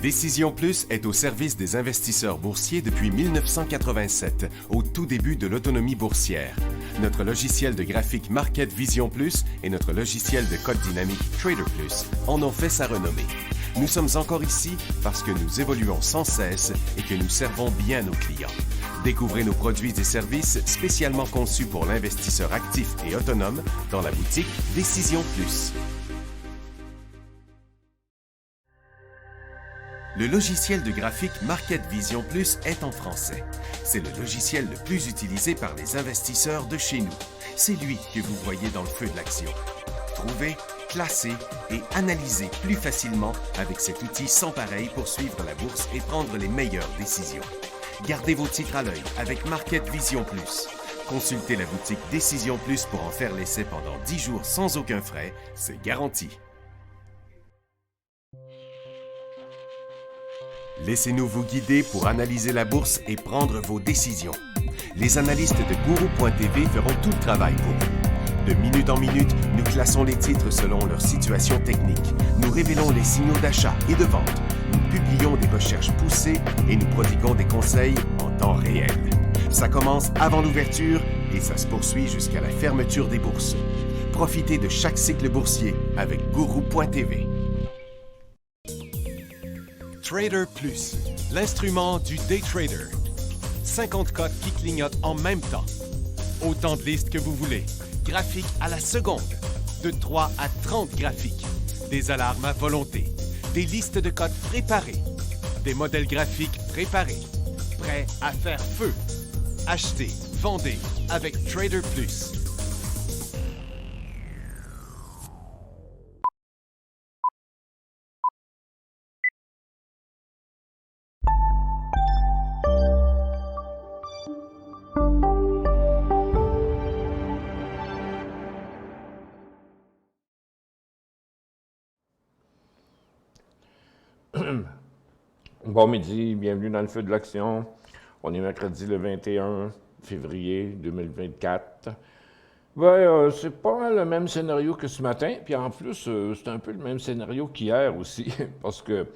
Décision Plus est au service des investisseurs boursiers depuis 1987, au tout début de l'autonomie boursière. Notre logiciel de graphique Market Vision Plus et notre logiciel de code dynamique Trader Plus en ont fait sa renommée. Nous sommes encore ici parce que nous évoluons sans cesse et que nous servons bien nos clients. Découvrez nos produits et services spécialement conçus pour l'investisseur actif et autonome dans la boutique Décision Plus. Le logiciel de graphique Market Vision Plus est en français. C'est le logiciel le plus utilisé par les investisseurs de chez nous. C'est lui que vous voyez dans le feu de l'action. Trouvez, classez et analysez plus facilement avec cet outil sans pareil pour suivre la bourse et prendre les meilleures décisions. Gardez vos titres à l'œil avec Market Vision Plus. Consultez la boutique Décision Plus pour en faire l'essai pendant 10 jours sans aucun frais. C'est garanti. Laissez-nous vous guider pour analyser la bourse et prendre vos décisions. Les analystes de Guru.tv feront tout le travail pour vous. De minute en minute, nous classons les titres selon leur situation technique. Nous révélons les signaux d'achat et de vente. Nous publions des recherches poussées et nous prodiguons des conseils en temps réel. Ça commence avant l'ouverture et ça se poursuit jusqu'à la fermeture des bourses. Profitez de chaque cycle boursier avec Guru.tv. Trader Plus, l'instrument du day trader. 50 cotes qui clignotent en même temps. Autant de listes que vous voulez. Graphiques à la seconde. De 3 à 30 graphiques. Des alarmes à volonté. Des listes de cotes préparées. Des modèles graphiques préparés. Prêts à faire feu. Achetez, vendez avec Trader Plus. Bon midi, bienvenue dans le feu de l'action. On est mercredi le 21 février 2024. C'est pas le même scénario que ce matin, puis en plus, c'est un peu le même scénario qu'hier aussi, parce que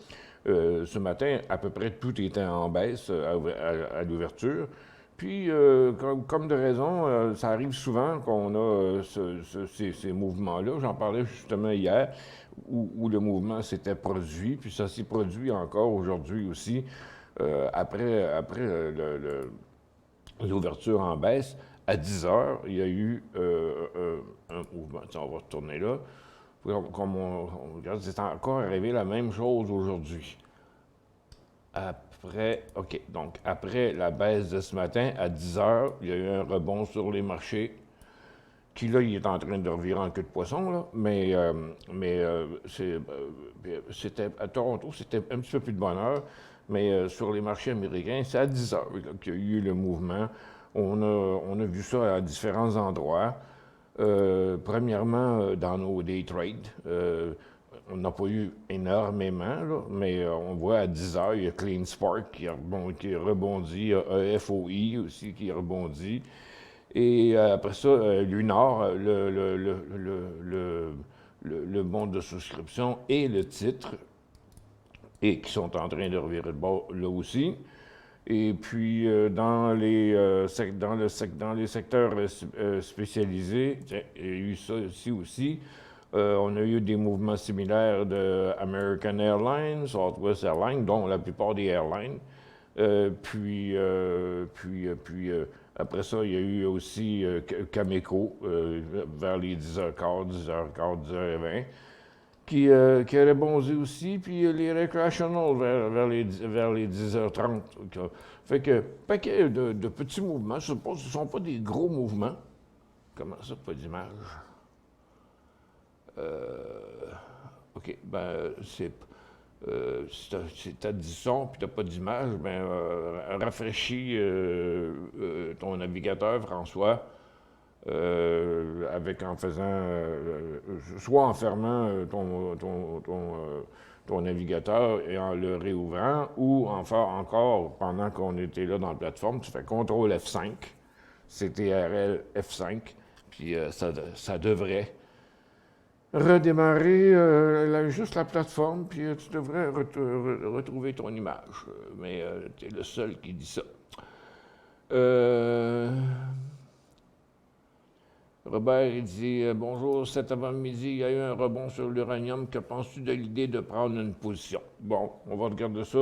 ce matin, à peu près tout était en baisse à l'ouverture. Puis, comme de raison, ça arrive souvent qu'on a ces mouvements-là. J'en parlais justement hier, où le mouvement s'était produit, puis ça s'est produit encore aujourd'hui aussi, après l'ouverture en baisse. À 10 heures, il y a eu un mouvement. Tiens, on va retourner là. Comme on regarde, c'est encore arrivé la même chose aujourd'hui. Après la baisse de ce matin, à 10 heures, il y a eu un rebond sur les marchés qui, là, il est en train de revirer en queue de poisson, là, c'était à Toronto, c'était un petit peu plus de bonne heure, mais sur les marchés américains, c'est à 10 heures qu'il y a eu le mouvement. On a vu ça à différents endroits. Premièrement, dans nos day trades, on n'a pas eu énormément, là, mais on voit à 10 heures, il y a Clean Spark qui rebondit, il y a EFOI aussi qui rebondit. Et après ça, Lunar, le bon de souscription et le titre, et qui sont en train de revirer de bord là aussi. Et puis, dans les secteurs spécialisés, il y a eu ça ici aussi. On a eu des mouvements similaires de American Airlines, Southwest Airlines, dont la plupart des airlines. Après ça, il y a eu aussi Cameco vers les 10h15, 10h15, 10h20, qui a rebondi aussi, puis les Recreational vers les 10h30. Fait que, paquet de petits mouvements. Ce ne sont pas des gros mouvements. Comment ça, pas d'image? OK, si tu as du son puis tu n'as pas d'image, rafraîchis ton navigateur, François, en faisant, soit en fermant ton navigateur et en le réouvrant, ou encore, pendant qu'on était là dans la plateforme, tu fais CTRL F5, CTRL F5, puis ça devrait redémarrer juste la plateforme, puis tu devrais retrouver ton image. Mais tu es le seul qui dit ça. Robert, il dit bonjour, cet avant-midi, il y a eu un rebond sur l'uranium. Que penses-tu de l'idée de prendre une position? Bon, on va regarder ça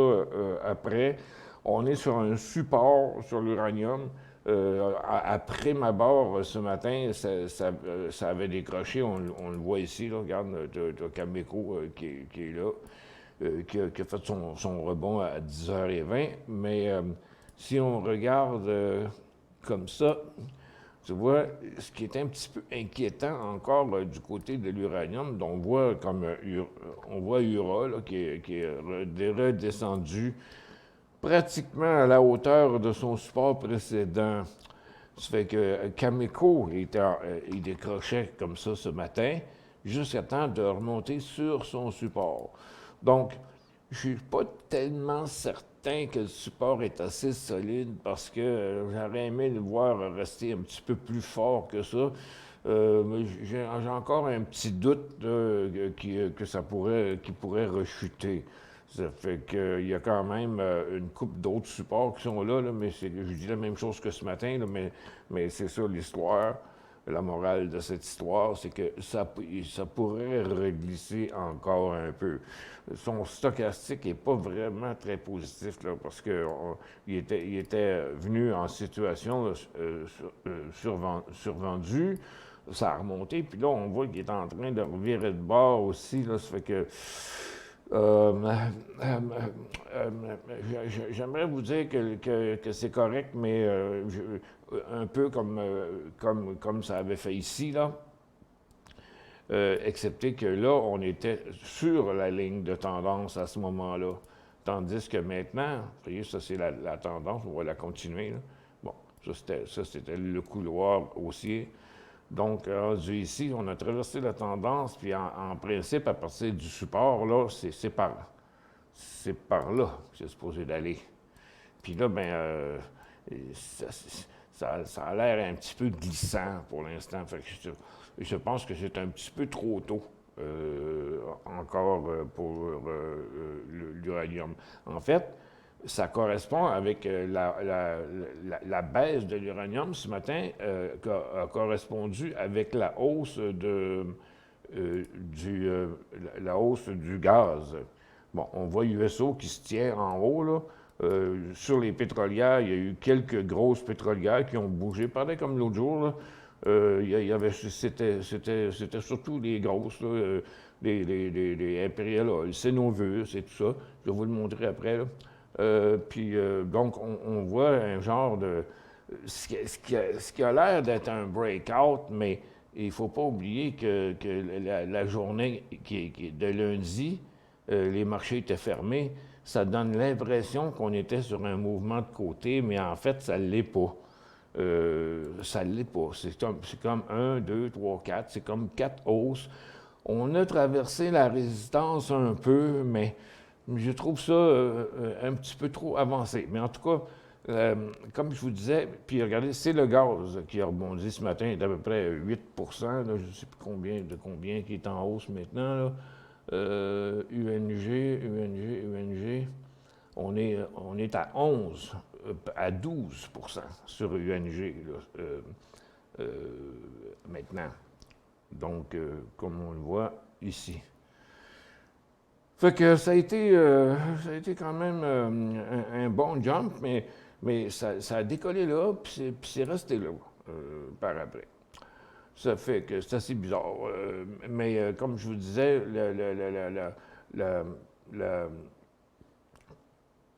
après. On est sur un support sur l'uranium. Après ma barre ce matin, ça avait décroché. On le voit ici. Là, regarde, tu as Cameco qui est là, qui a fait son rebond à 10h20. Mais si on regarde comme ça, tu vois, ce qui est un petit peu inquiétant encore du côté de l'uranium, on voit Ura là, qui est redescendu pratiquement à la hauteur de son support précédent. Ça fait que Cameco il décrochait comme ça ce matin, jusqu'à temps de remonter sur son support. Donc, je ne suis pas tellement certain que le support est assez solide parce que j'aurais aimé le voir rester un petit peu plus fort que ça. Mais j'ai encore un petit doute qu'il pourrait rechuter. Ça fait qu'il y a quand même une couple d'autres supports qui sont là, mais je dis la même chose que ce matin, là, mais c'est ça l'histoire. La morale de cette histoire, c'est que ça pourrait reglisser encore un peu. Son stochastique n'est pas vraiment très positif, là, parce qu'il était venu en situation survendue. Ça a remonté, puis là, on voit qu'il est en train de revirer de bord aussi. Là, ça fait que j'aimerais vous dire que c'est correct, mais un peu comme ça avait fait ici, là, excepté que là, on était sur la ligne de tendance à ce moment-là. Tandis que maintenant, vous voyez, ça c'est la tendance, on va la continuer. Là. Bon, ça c'était le couloir haussier. Donc, rendu ici, on a traversé la tendance, puis en principe, à partir du support, là, c'est par là que c'est supposé d'aller. Puis là, bien, ça a l'air un petit peu glissant pour l'instant. Fait que je pense que c'est un petit peu trop tôt encore pour l'uranium. En fait, ça correspond avec la baisse de l'uranium ce matin, a correspondu avec la hausse la hausse du gaz. Bon, on voit USO qui se tient en haut, là. Sur les pétrolières, il y a eu quelques grosses pétrolières qui ont bougé. Pareil comme l'autre jour, là. C'était surtout les grosses, là, les Imperial Oil, Cenovus et tout ça. Je vais vous le montrer après, là. Donc, on voit un genre de... Ce qui a l'air d'être un breakout, mais il ne faut pas oublier que la journée de lundi, les marchés étaient fermés. Ça donne l'impression qu'on était sur un mouvement de côté, mais en fait, ça ne l'est pas. Ça ne l'est pas. C'est comme 1, 2, 3, 4. C'est comme 4 hausses. On a traversé la résistance un peu, mais je trouve ça un petit peu trop avancé. Mais en tout cas, comme je vous disais, puis regardez, c'est le gaz qui a rebondi ce matin, d'à peu près 8 là, je ne sais plus combien qui est en hausse maintenant. Là. UNG, on est à 11, à 12 sur UNG là, maintenant. Donc, comme on le voit ici. Fait que ça a été quand même un bon jump, mais ça a décollé là, puis c'est resté là par après. Ça fait que c'est assez bizarre. Mais comme je vous disais,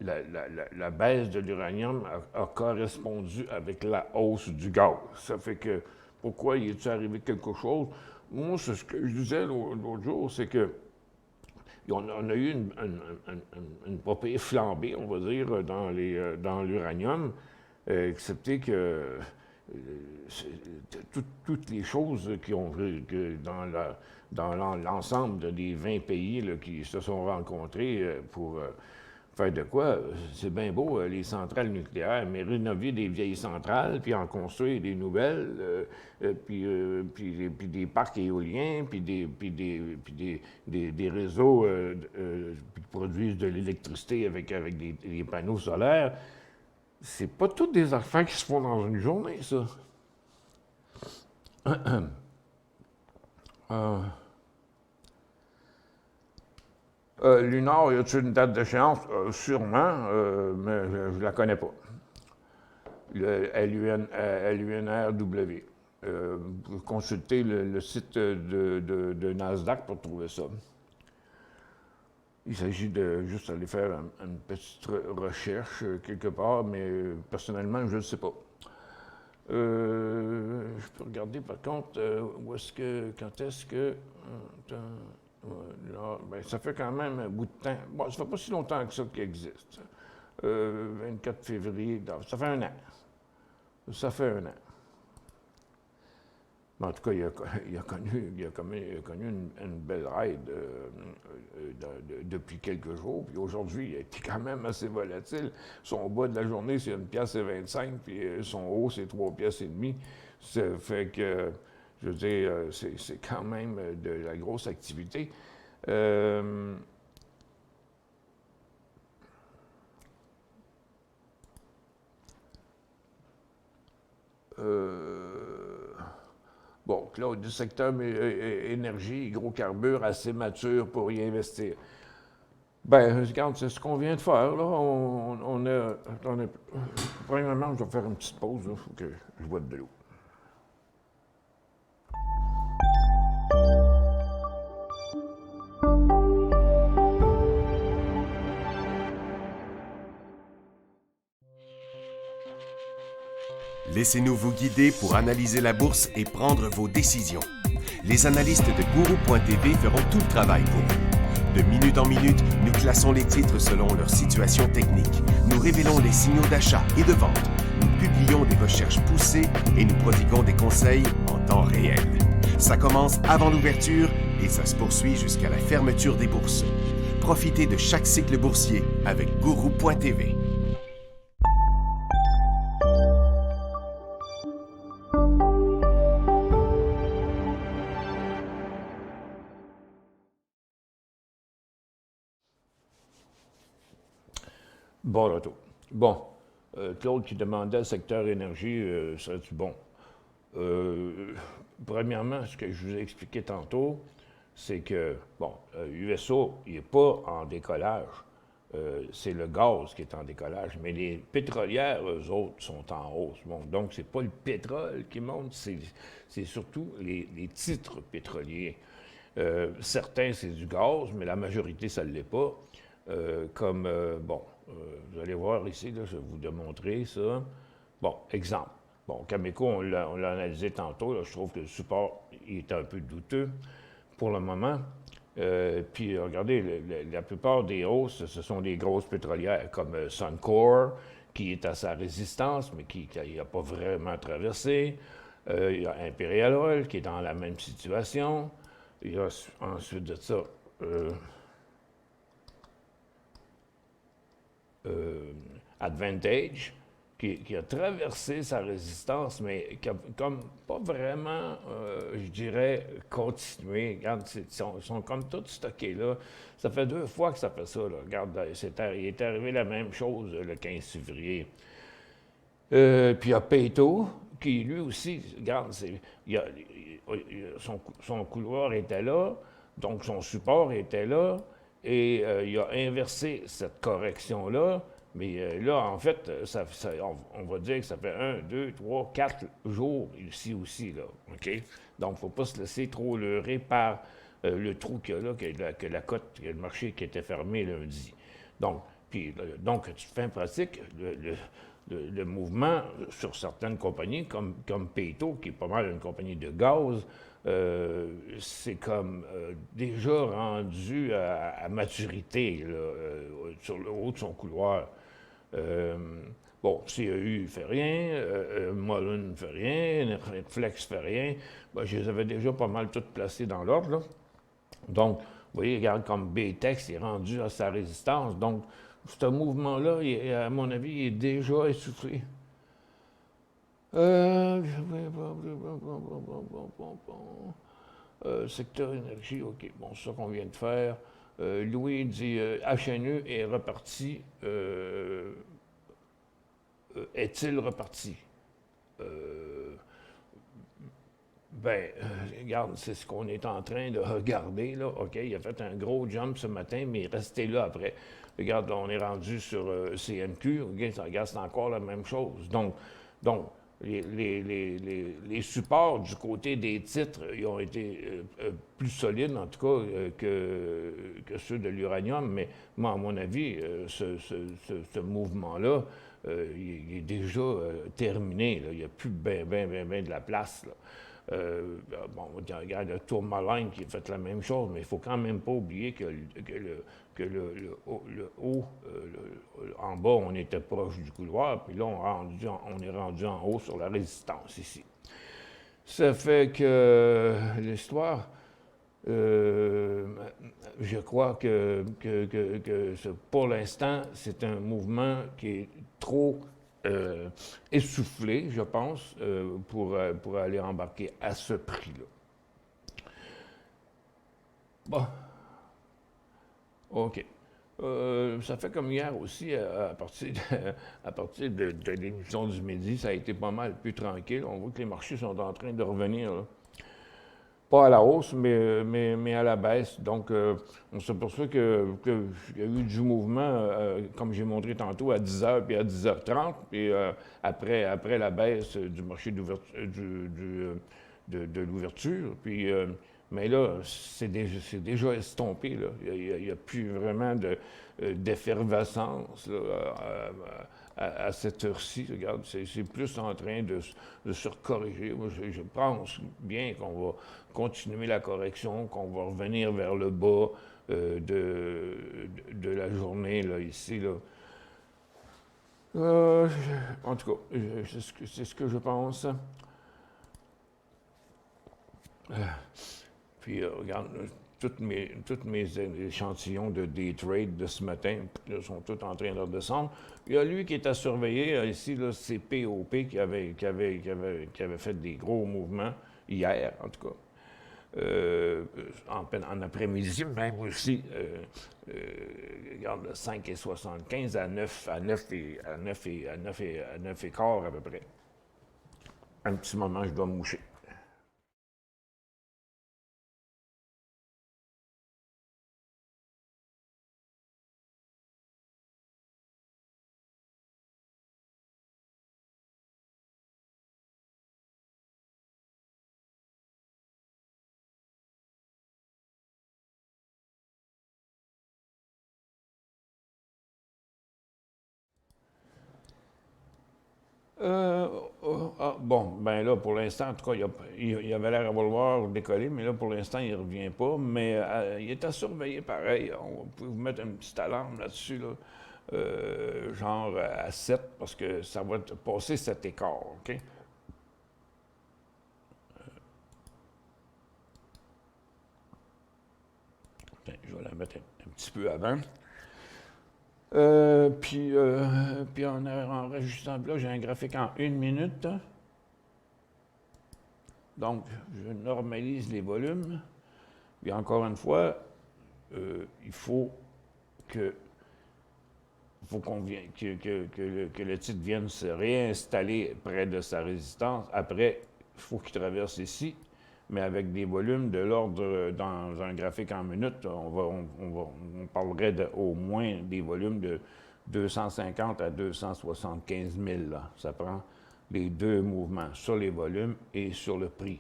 la baisse de l'uranium a correspondu avec la hausse du gaz. Ça fait que, pourquoi il est arrivé quelque chose? Moi, c'est ce que je disais l'autre jour, c'est que on a eu une pas pire flambée, on va dire, dans l'uranium, excepté que toutes les choses qui ont dans l'ensemble des 20 pays là, qui se sont rencontrés pour faire de quoi? C'est bien beau, les centrales nucléaires, mais rénover des vieilles centrales, puis en construire des nouvelles, puis des parcs éoliens, puis des réseaux qui produisent de l'électricité avec des panneaux solaires, c'est pas toutes des affaires qui se font dans une journée, ça. Lunar, y a-t-il une date d'échéance? Sûrement, mais je ne la connais pas. Le LUNRW. Vous consultez le site de Nasdaq pour trouver ça. Il s'agit de juste aller faire une petite recherche quelque part, mais personnellement, je ne sais pas. Je peux regarder par contre quand est-ce que. Là, ben, ça fait quand même un bout de temps. Bon, ça fait pas si longtemps que ça qu'il existe. 24 février, ça fait un an. Ça fait un an. Mais en tout cas, il a connu une belle ride depuis quelques jours. Puis aujourd'hui, il a été quand même assez volatile. Son bas de la journée, c'est 1,25 $, puis son haut, c'est 3,5 $. Ça fait que, je veux dire, c'est quand même de la grosse activité. Bon, Claude, du secteur énergie, hydrocarbures, assez mature pour y investir. Ben, regarde, c'est ce qu'on vient de faire, là. Attendez, premièrement, je vais faire une petite pause, il faut que je boive de l'eau. Laissez-nous vous guider pour analyser la bourse et prendre vos décisions. Les analystes de Gourou.tv feront tout le travail pour vous. De minute en minute, nous classons les titres selon leur situation technique. Nous révélons les signaux d'achat et de vente. Nous publions des recherches poussées et nous prodiguons des conseils en temps réel. Ça commence avant l'ouverture et ça se poursuit jusqu'à la fermeture des bourses. Profitez de chaque cycle boursier avec Gourou.tv. Bon retour. Bon, Claude qui demandait le secteur énergie, serait-tu bon? Premièrement, ce que je vous ai expliqué tantôt, c'est que, bon, USO, il n'est pas en décollage. C'est le gaz qui est en décollage, mais les pétrolières, eux autres, sont en hausse. Bon, donc, c'est pas le pétrole qui monte, c'est surtout les titres pétroliers. Certains, c'est du gaz, mais la majorité, ça ne l'est pas. Vous allez voir ici, là, je vais vous démontrer ça. Bon, exemple. Bon, Cameco, on l'a analysé tantôt. Là, je trouve que le support il est un peu douteux pour le moment. Puis, regardez, la plupart des hausses, ce sont des grosses pétrolières comme Suncor, qui est à sa résistance, mais qui n'a pas vraiment traversé. Il y a Imperial Oil, qui est dans la même situation. Il y a ensuite de ça... Advantage, qui a traversé sa résistance, mais qui a comme pas vraiment, je dirais, continué. Regarde, ils sont comme tous stockés là. Ça fait 2 fois que ça fait ça. Là. Regarde, il est arrivé la même chose le 15 février. Puis il y a Peyto, qui lui aussi, regarde, son couloir était là, donc son support était là, et il a inversé cette correction-là. Mais là, en fait, on va dire que ça fait 1, 2, 3, 4 jours ici aussi, là, OK? Donc, il ne faut pas se laisser trop leurrer par le trou qu'il y a là, que la cote, que le marché qui était fermé lundi. Donc, tu fais en pratique le mouvement sur certaines compagnies, comme Peyto, qui est pas mal une compagnie de gaz, c'est comme déjà rendu à maturité là, sur le haut de son couloir. CEU ne fait rien, Mullen ne fait rien, Flex ne fait rien. Ben, je les avais déjà pas mal toutes placées dans l'ordre. Donc, vous voyez, regarde comme BTEX est rendu à sa résistance. Donc, ce mouvement-là, à mon avis, il est déjà essoufflé. Secteur énergie, OK. Bon, c'est ça qu'on vient de faire. Louis dit HNE est reparti. Est-il reparti? Regarde, c'est ce qu'on est en train de regarder, là. OK, il a fait un gros jump ce matin, mais il est resté là après. Regarde, on est rendu sur CNQ. OK, ça regarde, c'est encore la même chose. Donc les supports du côté des titres, ils ont été plus solides, en tout cas, que ceux de l'uranium. Mais moi, à mon avis, ce mouvement-là, il est déjà terminé. Là. Il n'y a plus ben de la place. Là. Bon, regarde le Tourmaline qui a fait la même chose, mais il ne faut quand même pas oublier que le haut, en bas, on était proche du couloir, puis là, on est rendu en haut sur la résistance ici. Ça fait que l'histoire, je crois que pour l'instant, c'est un mouvement qui est trop essoufflé, je pense, pour aller embarquer à ce prix-là. Bon. OK. Ça fait comme hier aussi, à partir de l'émission du midi, ça a été pas mal plus tranquille. On voit que les marchés sont en train de revenir, là. Pas à la hausse, mais à la baisse. Donc, on s'aperçoit qu'il y a eu du mouvement, comme j'ai montré tantôt, à 10h puis à 10h30. Puis après la baisse du marché de l'ouverture. Puis, mais là, c'est déjà estompé. Là. Il n'y a plus vraiment d'effervescence à cette heure-ci. Regarde, c'est plus en train de se corriger. Moi, je pense bien qu'on va continuer la correction, qu'on va revenir vers le bas de la journée, là, ici. Là. En tout cas, c'est ce que je pense. Puis, regarde, tous mes échantillons de day trade de ce matin sont tous en train de redescendre. Il y a lui qui est à surveiller. Ici, là, c'est POP qui avait fait des gros mouvements hier, en tout cas. En après-midi, même aussi, regarde, 5,75 à 9 et quart à peu près. Un petit moment, je dois me moucher. Bon, ben là, pour l'instant, en tout cas, il avait l'air à vouloir décoller, mais là, pour l'instant, il ne revient pas. Mais il est à surveiller pareil. On peut vous mettre une petite alarme là-dessus, là, genre à 7, parce que ça va passer cet écart, OK? Je vais la mettre un petit peu avant. Puis en enregistrant là, j'ai un graphique en 1 minute. Donc, je normalise les volumes. Puis encore une fois, il faut que le titre vienne se réinstaller près de sa résistance. Après, il faut qu'il traverse ici, mais avec des volumes de l'ordre, dans un graphique en minutes, on parlerait au moins des volumes de 250 à 275 000. Là. Ça prend les deux mouvements, sur les volumes et sur le prix.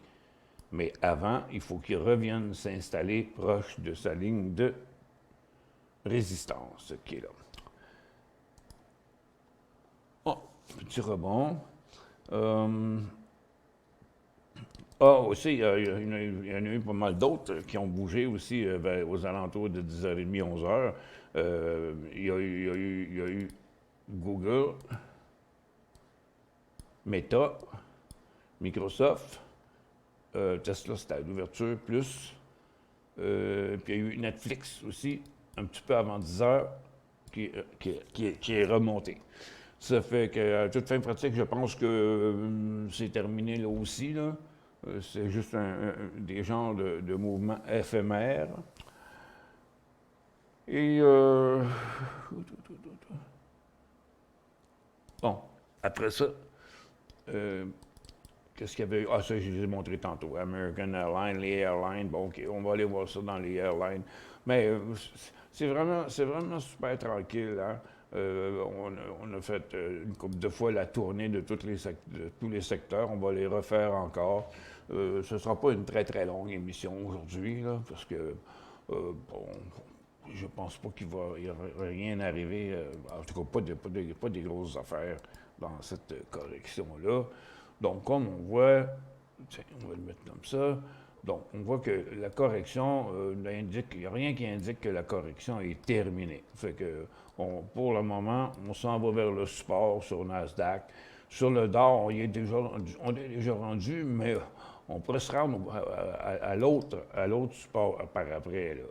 Mais avant, il faut qu'il revienne s'installer proche de sa ligne de résistance qui est là. Oh, petit rebond. Aussi, il y en a eu pas mal d'autres qui ont bougé aussi aux alentours de 10h30, 11h. Il y a eu Google, Meta, Microsoft, Tesla, c'était à l'ouverture, plus. Puis il y a eu Netflix aussi, un petit peu avant 10h, qui est remonté. Ça fait que, à toute fin pratique, je pense que c'est terminé là aussi. Là. C'est juste des genres de mouvements éphémères. Et bon, après ça, qu'est-ce qu'il y avait? Ah, ça, je les ai montré tantôt. American Airlines, les airlines. Bon, OK, on va aller voir ça dans les airlines. Mais c'est vraiment super tranquille. Hein? On a fait une couple de fois la tournée de tous les secteurs. On va les refaire encore. Ce ne sera pas une très, très longue émission aujourd'hui, là, parce que, bon, je pense pas qu'il va rien arriver, en tout cas pas des grosses affaires dans cette correction-là. Donc, comme on voit, tiens, on va le mettre comme ça. Donc, on voit que la correction il n'y a rien qui indique que la correction est terminée. Fait que, pour le moment, on s'en va vers le support sur Nasdaq. Sur le Dow, on est déjà rendu, mais on pourrait se rendre à l'autre support par après. Là.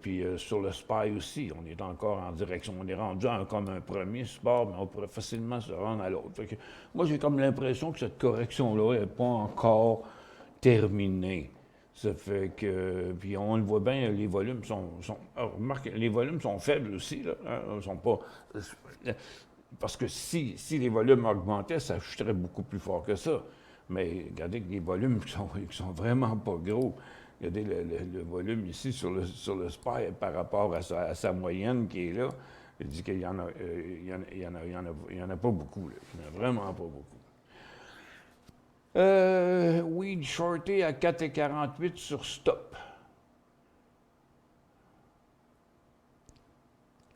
Puis sur le SPY aussi, on est encore en direction. On est rendu comme un premier support, mais on pourrait facilement se rendre à l'autre. Moi, j'ai comme l'impression que cette correction-là n'est pas encore terminée. Ça fait que, puis on le voit bien, les volumes remarquez, les volumes sont faibles aussi, là, hein, ils sont pas, parce que si les volumes augmentaient, ça chuterait beaucoup plus fort que ça. Mais regardez que les volumes qui sont vraiment pas gros. Regardez le volume ici sur le SPY par rapport à sa moyenne qui est là. Il dit qu'il y en a pas beaucoup. Là. Il n'y en a vraiment pas beaucoup. Weed shorté à 4,48 sur stop.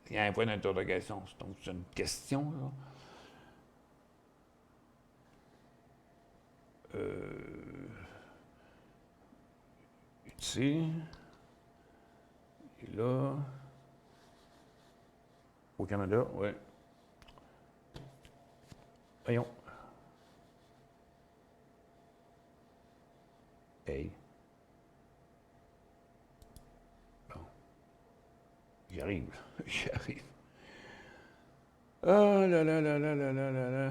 Il y a un point d'interrogation. Donc, c'est une question. Là. Ici. Et là. Au Canada, oui. Voyons. Hey. Bon. J'y arrive. J'y arrive. Ah là là là là là là là là.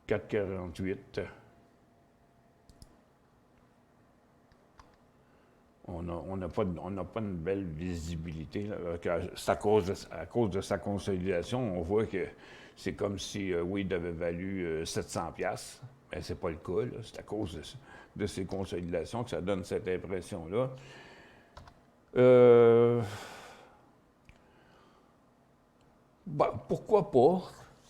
4,48. On n'a pas une belle visibilité. C'est à cause de sa consolidation. On voit que c'est comme si Weed avait valu 700$. Mais ce n'est pas le cas. C'est à cause de ses consolidations que ça donne cette impression-là. Ben, pourquoi pas?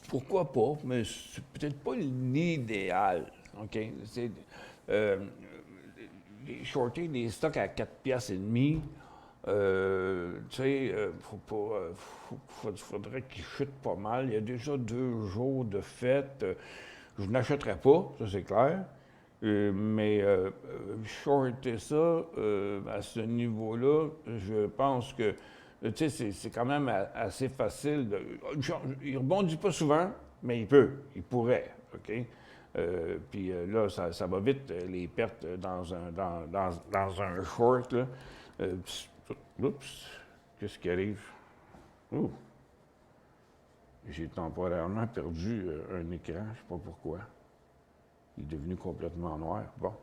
Pourquoi pas? Mais c'est peut-être pas l'idéal. OK? Shorter des stocks à 4 piastres et demi, tu sais, faudrait qu'ils chutent pas mal. Il y a déjà 2 jours de fête. Je n'achèterais pas, ça c'est clair. Mais shorter ça à ce niveau-là, je pense que, tu sais, c'est quand même assez facile. Il rebondit pas souvent, mais il pourrait, OK? Puis là, ça va vite, les pertes dans un short. Là. Oups, qu'est-ce qui arrive? Ouh. J'ai temporairement perdu un écran, je ne sais pas pourquoi. Il est devenu complètement noir. Bon.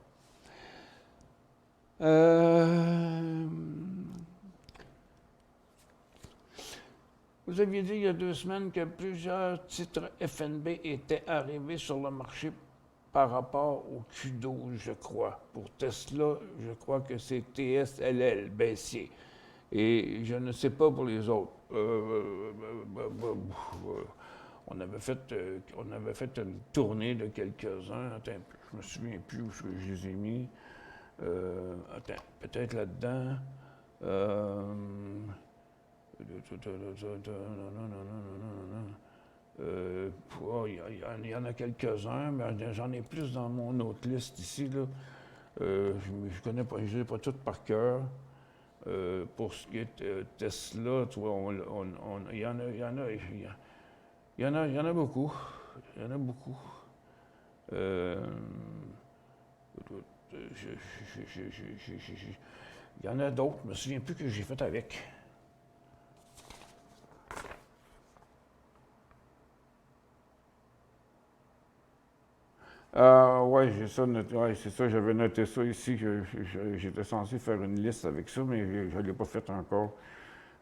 Vous aviez dit il y a 2 semaines que plusieurs titres FNB étaient arrivés sur le marché par rapport au Q12, je crois. Pour Tesla, je crois que c'est TSLL, baissier. Et je ne sais pas pour les autres. On avait fait une tournée de quelques-uns. Attends, je me souviens plus où je les ai mis. Attends, peut-être là-dedans. Il y en a quelques-uns, mais j'en ai plus dans mon autre liste ici. Là. Je connais pas, je les ai pas toutes par cœur. Pour ce qui est Tesla, tu vois, il y en a beaucoup. Il y en a beaucoup. Il y en a d'autres, je ne me souviens plus que j'ai fait avec. Oui, j'ai ça noté. Ouais, c'est ça, j'avais noté ça ici, que j'étais censé faire une liste avec ça, mais je ne l'ai pas fait encore.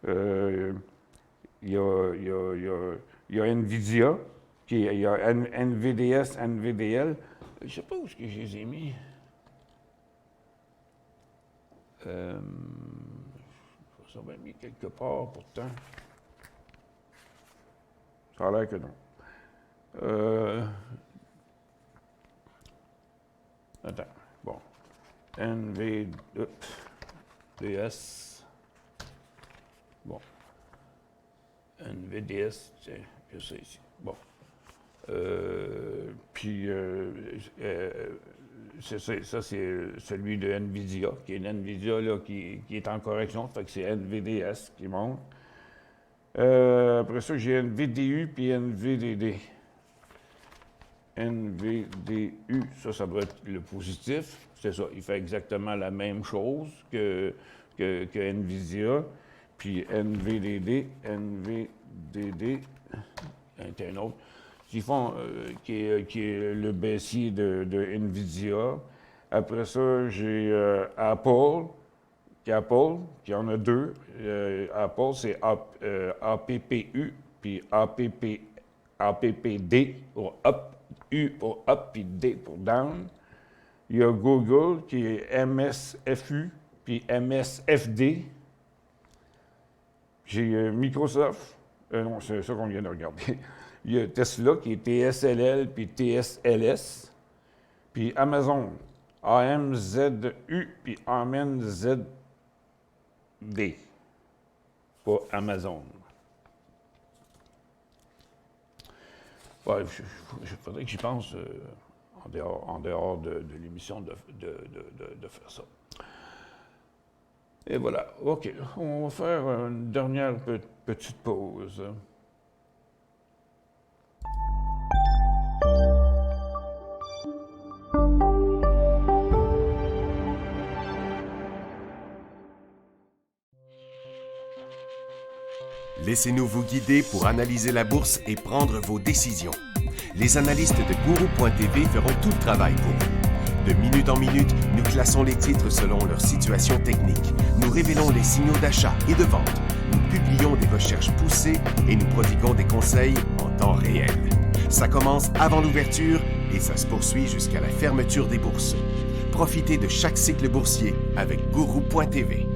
Euh, Il y a, il y a- il y a- il y a NVIDIA, il y a NVDS, NVDL. Je ne sais pas où est-ce que je les ai mis. Je les ai mis quelque part, pourtant. Ça a l'air que non. Attends, bon. NVDS. Bon. NVDS, tiens, je sais ici. Bon. C'est ça, c'est celui de NVIDIA, qui est NVIDIA là, qui est en correction, fait que c'est NVDS qui monte. Après ça, j'ai NVDU puis NVDD. NVDU, ça doit être le positif. C'est ça, il fait exactement la même chose que NVIDIA. Puis NVDD, un autre, qui est le baissier de NVIDIA. Après ça, j'ai Apple, qui en a deux. Apple, c'est APPU, puis APPD pour up, U pour up, puis D pour down. Il y a Google, qui est MSFU, puis MSFD. J'ai Microsoft, non, c'est ça qu'on vient de regarder. Il y a Tesla, qui est TSLL, puis TSLS. Puis Amazon, AMZU, puis AMNZD. Pas Amazon. Ouais, il faudrait que j'y pense en dehors de l'émission de faire ça. Et voilà, OK. On va faire une dernière petite pause. Laissez-nous vous guider pour analyser la bourse et prendre vos décisions. Les analystes de Gourou.tv feront tout le travail pour vous. De minute en minute, nous classons les titres selon leur situation technique. Nous révélons les signaux d'achat et de vente. Nous publions des recherches poussées et nous prodiguons des conseils en temps réel. Ça commence avant l'ouverture et ça se poursuit jusqu'à la fermeture des bourses. Profitez de chaque cycle boursier avec Gourou.tv.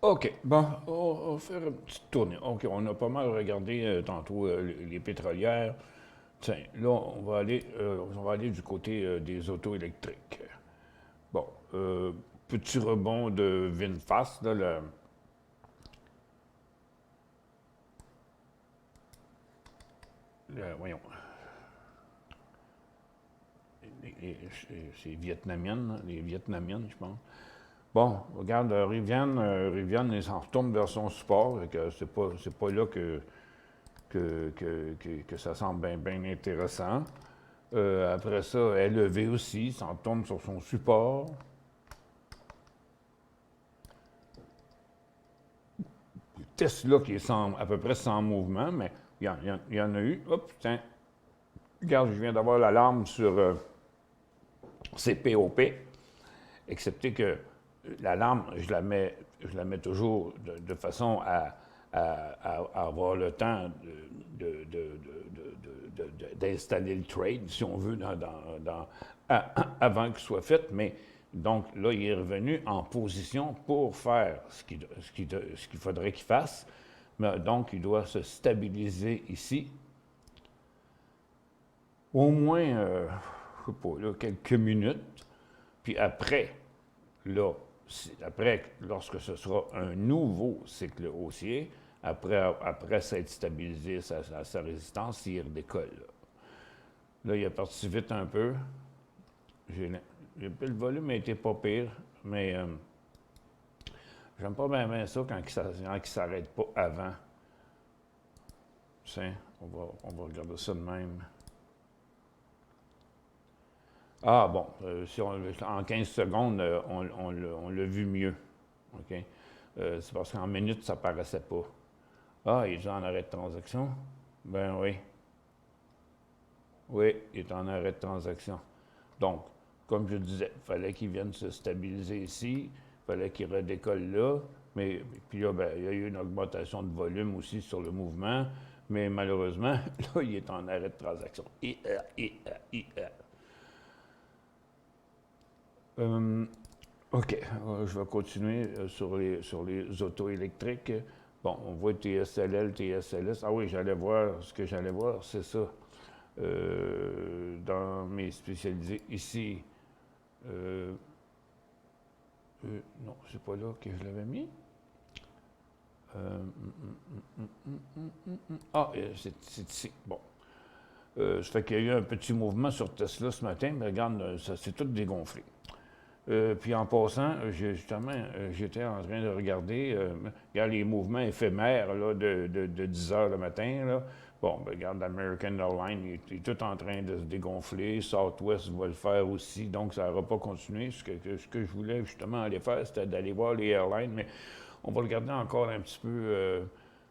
OK. Bon, on va faire une petite tournée. OK, on a pas mal regardé tantôt les pétrolières. Tiens, là, on va aller du côté des autos électriques. Bon, petit rebond de VinFast, là, voyons. C'est vietnamienne, les vietnamiennes, je pense. Bon, regarde, Rivian, il s'en retourne vers son support, et que c'est pas là que ça semble bien intéressant. Après ça, LEV aussi, s'en retourne sur son support. Tesla qui est à peu près sans mouvement, mais il y en a eu. Hop, tiens, regarde, je viens d'avoir l'alarme sur CPOP, excepté que l'alarme, je la mets toujours de façon à avoir le temps d'installer le trade, si on veut, avant qu'il soit fait. Mais donc là, il est revenu en position pour faire ce qu'il faudrait qu'il fasse. Mais, donc, il doit se stabiliser ici. Au moins, je sais pas, là, quelques minutes. Puis après, lorsque ce sera un nouveau cycle haussier, après s'être stabilisé sa résistance, il redécolle. Là, il est parti vite un peu. Le volume a été pas pire. Mais j'aime pas bien ça quand il ne s'arrête pas avant. Tiens, on va regarder ça de même. Ah bon, si en 15 secondes, on l'a vu mieux. OK? C'est parce qu'en minutes, ça ne paraissait pas. Ah, il est en arrêt de transaction? Ben oui. Oui, il est en arrêt de transaction. Donc, comme je disais, il fallait qu'il vienne se stabiliser ici, il fallait qu'il redécolle là, mais puis là, ben, il y a eu une augmentation de volume aussi sur le mouvement, mais malheureusement, là, il est en arrêt de transaction. OK, je vais continuer sur les autos électriques. Bon, on voit TSLL, TSLS. Ah oui, j'allais voir, ce que j'allais voir, c'est ça. Dans mes spécialisés ici. Non, c'est pas là que je l'avais mis. Ah, c'est ici. Bon. Ça fait qu'il y a eu un petit mouvement sur Tesla ce matin, mais regarde, ça s'est tout dégonflé. Puis en passant, justement, j'étais en train de regarder regarde les mouvements éphémères là, de 10 heures le matin. Là. Bon, ben, regarde, American Airlines il est tout en train de se dégonfler. Southwest va le faire aussi, donc ça n'aura pas continué. Ce que je voulais justement aller faire, c'était d'aller voir les airlines, mais on va regarder encore un petit peu.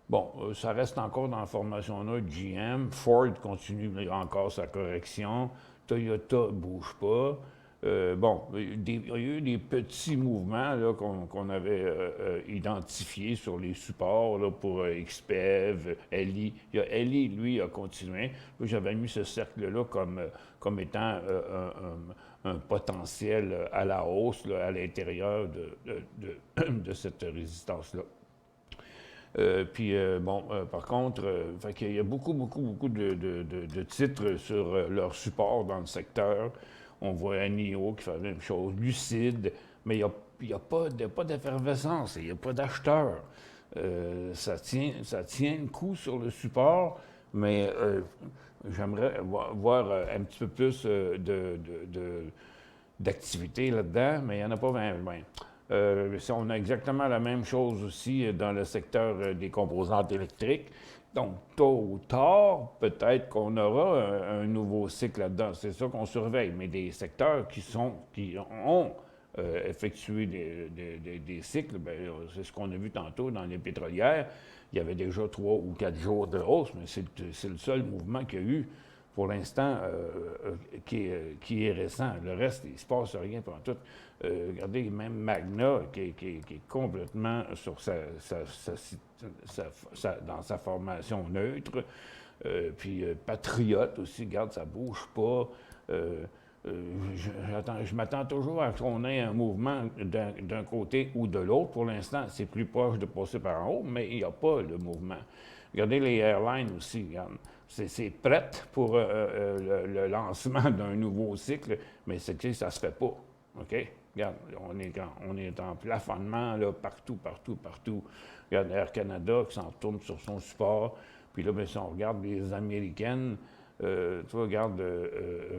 Bon, ça reste encore dans la formation-là. GM, Ford continue encore sa correction. Toyota ne bouge pas. Bon, il y a eu des petits mouvements là, qu'on avait identifiés sur les supports là, pour XPEV, LI. LI, lui, a continué. J'avais mis ce cercle-là comme étant un potentiel à la hausse là, à l'intérieur de cette résistance-là. Par contre, il y a beaucoup de titres sur leur support dans le secteur. On voit NIO qui fait la même chose, Lucide, mais il n'y a pas d'effervescence, il n'y a pas d'acheteurs. Ça tient le coup sur le support, mais j'aimerais voir un petit peu plus d'activité là-dedans, mais il n'y en a pas vraiment. On a exactement la même chose aussi dans le secteur des composantes électriques. Donc, tôt ou tard, peut-être qu'on aura un nouveau cycle là-dedans. C'est ça qu'on surveille. Mais des secteurs qui ont effectué des cycles, bien, c'est ce qu'on a vu tantôt dans les pétrolières. Il y avait déjà 3 ou 4 jours de hausse, mais c'est le seul mouvement qu'il y a eu pour l'instant qui est récent. Le reste, il ne se passe rien pendant tout. Regardez, même Magna, qui est complètement sur dans sa formation neutre. Puis Patriote aussi, regarde, ça ne bouge pas. Je m'attends toujours à ce qu'on ait un mouvement d'un côté ou de l'autre. Pour l'instant, c'est plus proche de passer par en haut, mais il n'y a pas le mouvement. Regardez les airlines aussi, regarde. C'est prêt pour le lancement d'un nouveau cycle, mais c'est que ça ne se fait pas. OK? Regarde, on est en plafonnement là, partout. Regarde Air Canada qui s'en retourne sur son support. Puis là, bien, si on regarde les Américaines, tu vois, regarde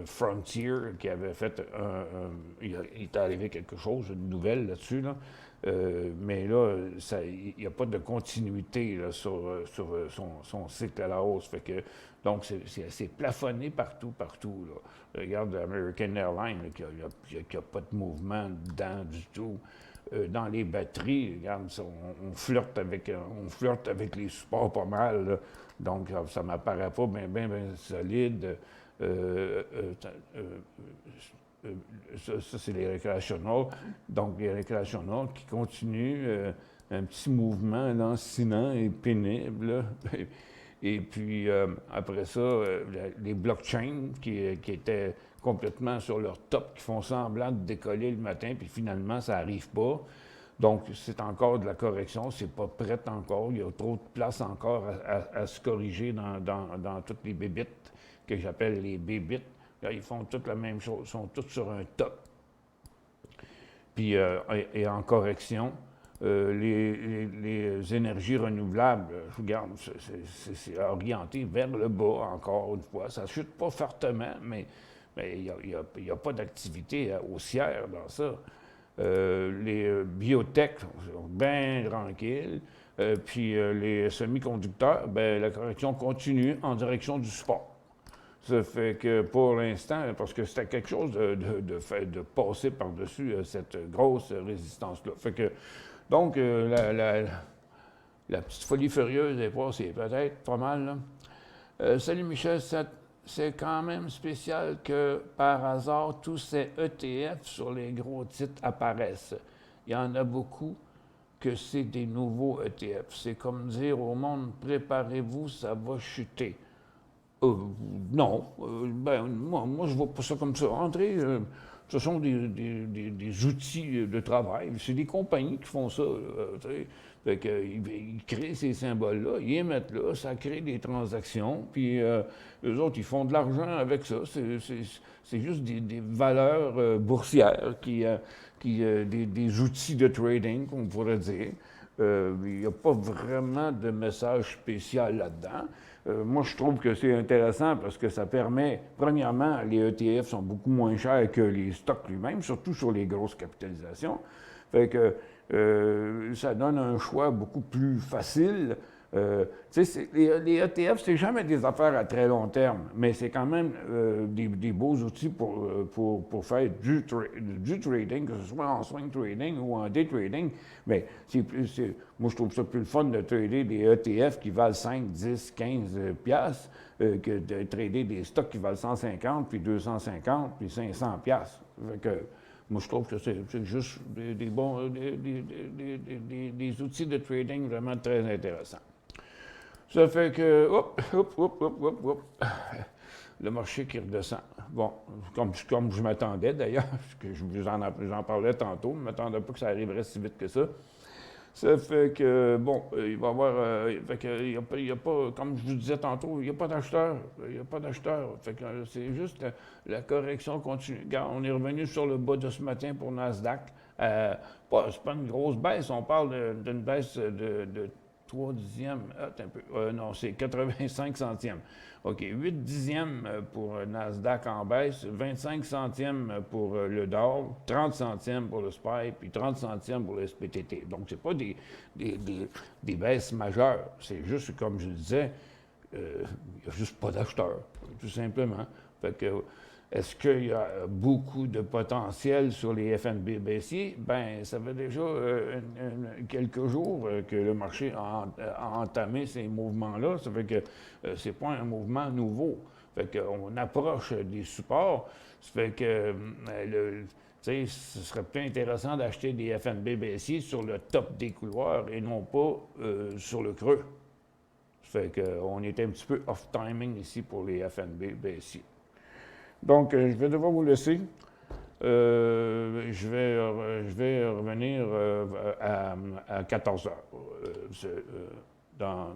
Frontier qui avait fait il est arrivé quelque chose, une nouvelle là-dessus, là. Mais là, il n'y a pas de continuité là, sur son cycle à la hausse. Fait que, donc, c'est plafonné partout. Là. Regarde American Airlines, il n'y a pas de mouvement dedans du tout. Dans les batteries, regarde, on flirte avec les supports pas mal. Là. Donc, ça ne m'apparaît pas bien solide. Ça, c'est les récréationnels. Donc, les récréationnels qui continuent un petit mouvement lancinant et pénible. Et puis, après ça, les blockchains qui étaient complètement sur leur top, qui font semblant de décoller le matin, puis finalement, ça n'arrive pas. Donc, c'est encore de la correction, c'est pas prêt encore. Il y a trop de place encore à se corriger dans toutes les bébites que j'appelle les bébites. Là, ils font toutes la même chose, ils sont tous sur un top. Puis, et en correction, les énergies renouvelables, je regarde, c'est orienté vers le bas, encore une fois. Ça ne chute pas fortement, mais il n'y a pas d'activité haussière dans ça. les biotech sont bien tranquilles. Puis les semi-conducteurs, ben, la correction continue en direction du support. Ça fait que pour l'instant, parce que c'était quelque chose de passer par-dessus cette grosse résistance-là. Fait que, donc, la petite folie furieuse est passée, peut-être, pas mal, là. Salut Michel, c'est quand même spécial que par hasard, tous ces ETF sur les gros titres apparaissent. Il y en a beaucoup que c'est des nouveaux ETF. C'est comme dire au monde, préparez-vous, ça va chuter. Non, moi, je vois pas ça comme ça. André, ce sont des outils de travail. C'est des compagnies qui font ça. Fait que, ils créent ces symboles-là, ils les mettent là, ça crée des transactions, puis eux autres, ils font de l'argent avec ça. C'est juste des valeurs boursières, des outils de trading, qu'on pourrait dire. Il n'y a pas vraiment de message spécial là-dedans. Moi, je trouve que c'est intéressant parce que ça permet, premièrement, les ETF sont beaucoup moins chers que les stocks lui-même, surtout sur les grosses capitalisations. Fait que ça donne un choix beaucoup plus facile. Les ETF, c'est jamais des affaires à très long terme, mais c'est quand même des beaux outils pour faire du trading, que ce soit en swing trading ou en day trading. Mais moi, je trouve ça plus le fun de trader des ETF qui valent 5, 10, 15 piastres que de trader des stocks qui valent 150, puis 250, puis 500 piastres. Fait que, moi, je trouve que c'est juste des outils de trading vraiment très intéressants. Ça fait que, le marché qui redescend. Bon, comme je m'attendais d'ailleurs, que j'en parlais tantôt, je ne m'attendais pas que ça arriverait si vite que ça. Ça fait que, bon, il va y avoir, fait que, il y a pas, comme je vous disais tantôt, il n'y a pas d'acheteurs. Il n'y a pas d'acheteurs. Fait que c'est juste la correction continue. Regarde, on est revenu sur le bas de ce matin pour Nasdaq. C'est pas une grosse baisse, on parle d'une baisse de 3 dixièmes. Attends un peu. Non, c'est 85 centièmes. OK, 8 dixièmes pour Nasdaq en baisse, 25 centièmes pour le Dow, 30 centièmes pour le SPY, puis 30 centièmes pour le SPTT. Donc, ce n'est pas des baisses majeures. C'est juste, comme je le disais, il n'y a juste pas d'acheteurs, tout simplement. Fait que, est-ce qu'il y a beaucoup de potentiel sur les FNB baissiers? Bien, ça fait déjà quelques jours que le marché a entamé ces mouvements-là. Ça fait que c'est pas un mouvement nouveau. Fait qu'on approche des supports. Ça fait que ce serait peut-être intéressant d'acheter des FNB baissiers sur le top des couloirs et non pas sur le creux. Ça fait qu'on est un petit peu off-timing ici pour les FNB baissiers. Donc, je vais devoir vous laisser. Je vais revenir à 14 heures dans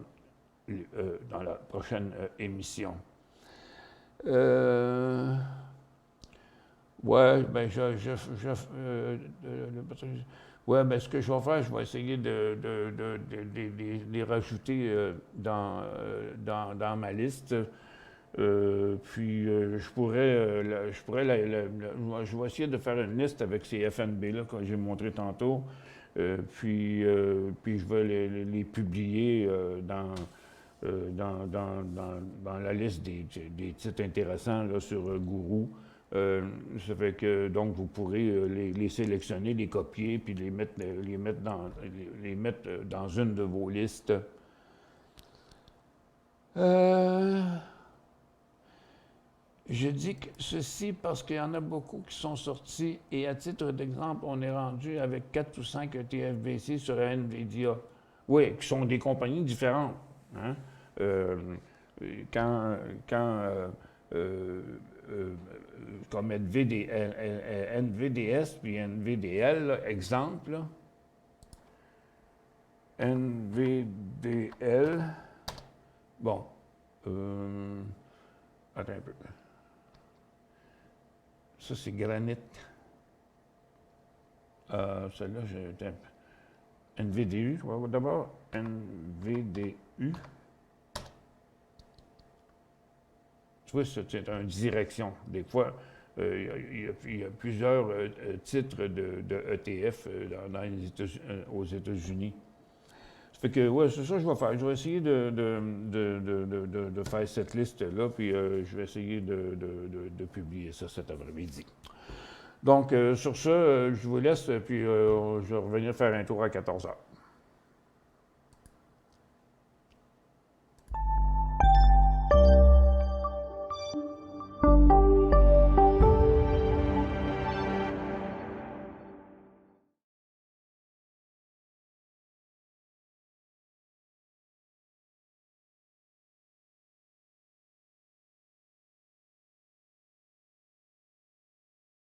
la prochaine émission. Ouais, ben ce que je vais faire, je vais essayer de les rajouter dans ma liste. Puis je vais essayer de faire une liste avec ces FNB-là que j'ai montré tantôt. Puis je vais les publier dans la liste des titres intéressants là, sur Guru. Ça fait que donc vous pourrez les sélectionner, les copier, puis les mettre dans une de vos listes. Je dis ceci parce qu'il y en a beaucoup qui sont sortis et à titre d'exemple, on est rendu avec 4 ou 5 ETFBC sur NVIDIA. Oui, qui sont des compagnies différentes. Hein? Comme NVDS puis NVDL, là, exemple. Là. NVDL. Bon. Attends un peu. Ça, c'est granit. Celle-là, j'ai NVDU. Je vais d'abord NVDU. Tu vois, c'est une direction. Des fois, Il y a plusieurs titres de ETF aux États-Unis. Ça fait que, ouais, c'est ça que je vais faire. Je vais essayer de faire cette liste-là, puis je vais essayer de publier ça cet après-midi. Donc, sur ça, je vous laisse, puis je vais revenir faire un tour à 14 heures.